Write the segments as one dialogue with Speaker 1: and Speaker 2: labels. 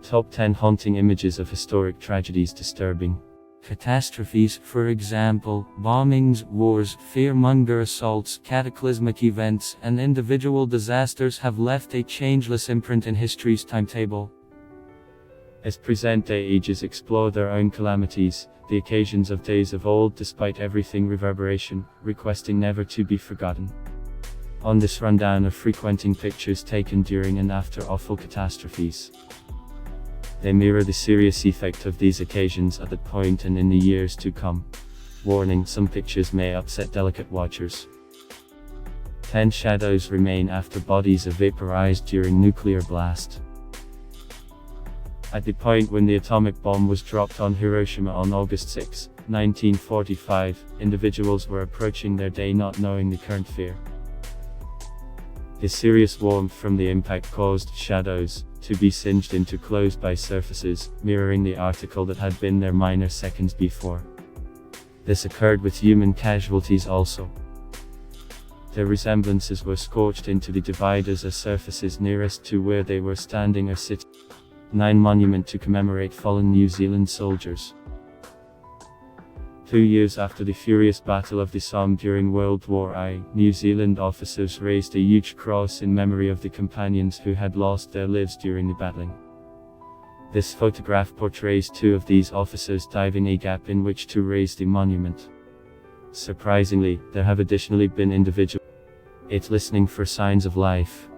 Speaker 1: Top 10 haunting images of historic tragedies disturbing.
Speaker 2: Catastrophes, for example, bombings, wars, fear-monger assaults, cataclysmic events, and individual disasters have left a changeless imprint in history's timetable.
Speaker 1: As present-day ages explore their own calamities, the occasions of days of old despite everything reverberation, requesting never to be forgotten. On this rundown of frequenting pictures taken during and after awful catastrophes. They mirror the serious effect of these occasions at that point and in the years to come. Warning: some pictures may upset delicate watchers. 10 shadows remain after bodies are vaporized during nuclear blast. At the point when the atomic bomb was dropped on Hiroshima on August 6, 1945, individuals were approaching their day not knowing the current fear. The serious warmth from the impact caused shadows to be singed into clothes by surfaces, mirroring the article that had been there minor seconds before. This occurred with human casualties also. Their resemblances were scorched into the dividers as surfaces nearest to where they were standing or sitting. 9 Monument to commemorate fallen New Zealand soldiers. 2 years after the furious Battle of the Somme during World War I, New Zealand officers raised a huge cross in memory of the companions who had lost their lives during the battling. This photograph portrays 2 of these officers diving a gap in which to raise the monument. Surprisingly, there have additionally been individuals listening for signs of life.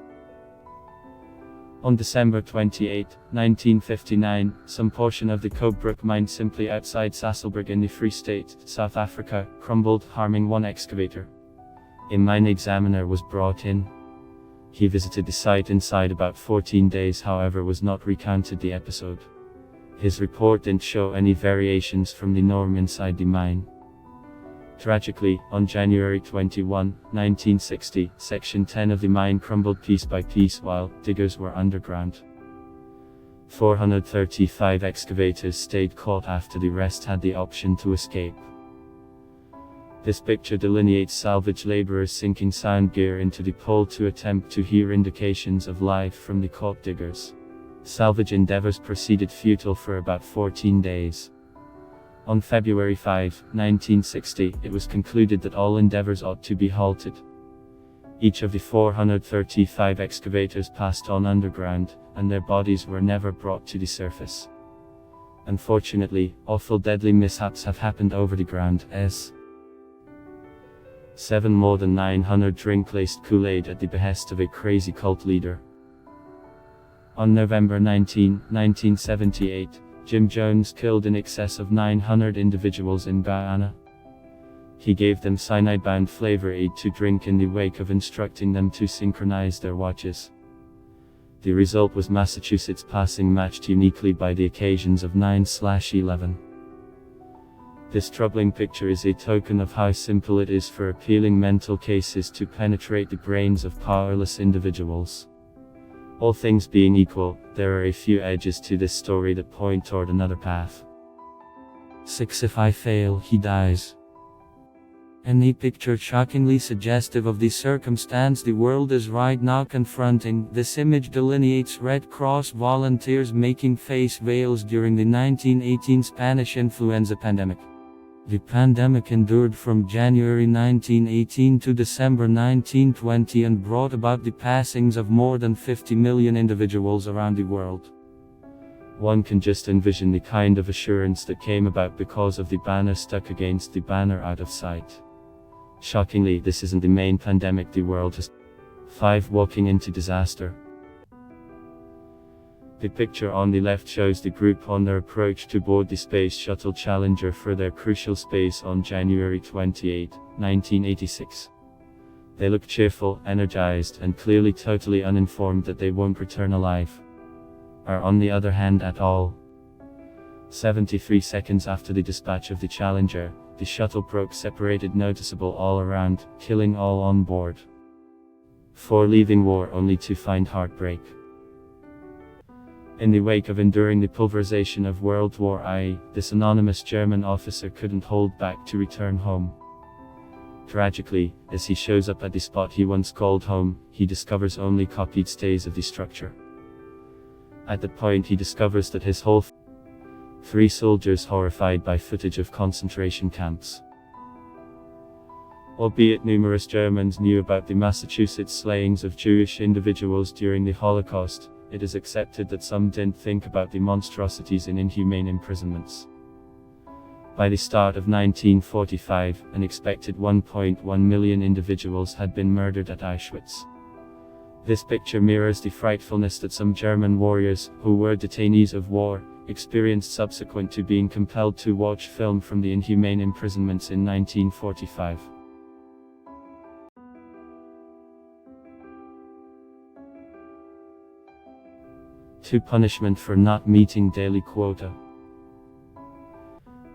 Speaker 1: On December 28, 1959, some portion of the Cobrook mine simply outside Sasolburg in the Free State, South Africa, crumbled, harming 1 excavator. A mine examiner was brought in. He visited the site inside about 14 days, however was not recounted the episode. His report didn't show any variations from the norm inside the mine. Tragically, on January 21, 1960, Section 10 of the mine crumbled piece by piece while diggers were underground. 435 excavators stayed caught after the rest had the option to escape. This picture delineates salvage laborers sinking sound gear into the pole to attempt to hear indications of life from the caught diggers. Salvage endeavors proceeded futile for about 14 days. On February 5, 1960, it was concluded that all endeavors ought to be halted. Each of the 435 excavators passed on underground, and their bodies were never brought to the surface. Unfortunately, awful deadly mishaps have happened over the ground, as 7 more than 900 drink laced Kool-Aid at the behest of a crazy cult leader. On November 19, 1978, Jim Jones killed in excess of 900 individuals in Guyana. He gave them cyanide-bound flavor aid to drink in the wake of instructing them to synchronize their watches. The result was Massachusetts passing matched uniquely by the occasions of 9/11. This troubling picture is a token of how simple it is for appealing mental cases to penetrate the brains of powerless individuals. All things being equal, there are a few edges to this story that point toward another path.
Speaker 2: 6 If I fail, he dies. Any picture shockingly suggestive of the circumstance the world is right now confronting. This image delineates Red Cross volunteers making face veils during the 1918 Spanish influenza pandemic. The pandemic endured from January 1918 to December 1920 and brought about the passings of more than 50 million individuals around the world. One can just envision the kind of assurance that came about because of the banner stuck against the banner out of sight. Shockingly, this isn't the main pandemic the world has. 5 Walking into disaster. The picture on the left shows the group on their approach to board the Space Shuttle Challenger for their crucial space on January 28, 1986. They look cheerful, energized, and clearly totally uninformed that they won't return alive. Or on the other hand at all. 73 seconds after the dispatch of the Challenger, the shuttle broke separated noticeable all around, killing all on board. 4 Leaving war only to find heartbreak. In the wake of enduring the pulverization of World War I, this anonymous German officer couldn't hold back to return home. Tragically, as he shows up at the spot he once called home, he discovers only copied stays of the structure.
Speaker 1: At the point he discovers that his whole three soldiers horrified by footage of concentration camps. Albeit numerous Germans knew about the Massachusetts slayings of Jewish individuals during the Holocaust, it is accepted that some didn't think about the monstrosities in inhumane imprisonments. By the start of 1945, an expected 1.1 million individuals had been murdered at Auschwitz. This picture mirrors the frightfulness that some German warriors, who were detainees of war, experienced subsequent to being compelled to watch film from the inhumane imprisonments in 1945. To punishment for not meeting daily quota.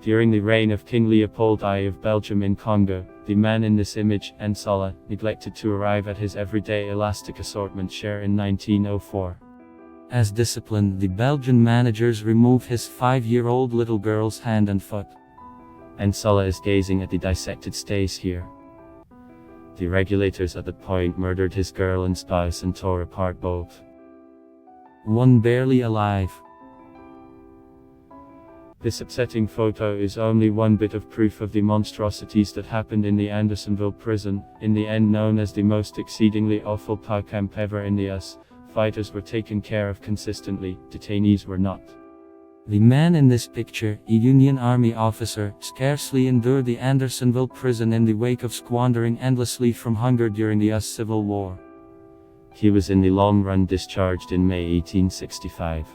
Speaker 1: During the reign of King Leopold I of Belgium in Congo, the man in this image, Nsala, neglected to arrive at his everyday elastic assortment share in 1904.
Speaker 2: As discipline, the Belgian managers remove his 5-year-old little girl's hand and foot.
Speaker 1: Nsala is gazing at the dissected stays here. The regulators at that point murdered his girl and spouse and tore apart both.
Speaker 2: One barely alive.
Speaker 1: This upsetting photo is only one bit of proof of the monstrosities that happened in the Andersonville prison, in the end known as the most exceedingly awful POW camp ever in the US. Fighters were taken care of consistently, detainees were not.
Speaker 2: The man in this picture, a Union Army officer, scarcely endured the Andersonville prison in the wake of squandering endlessly from hunger during the US Civil War.
Speaker 1: He was in the long run discharged in May 1865.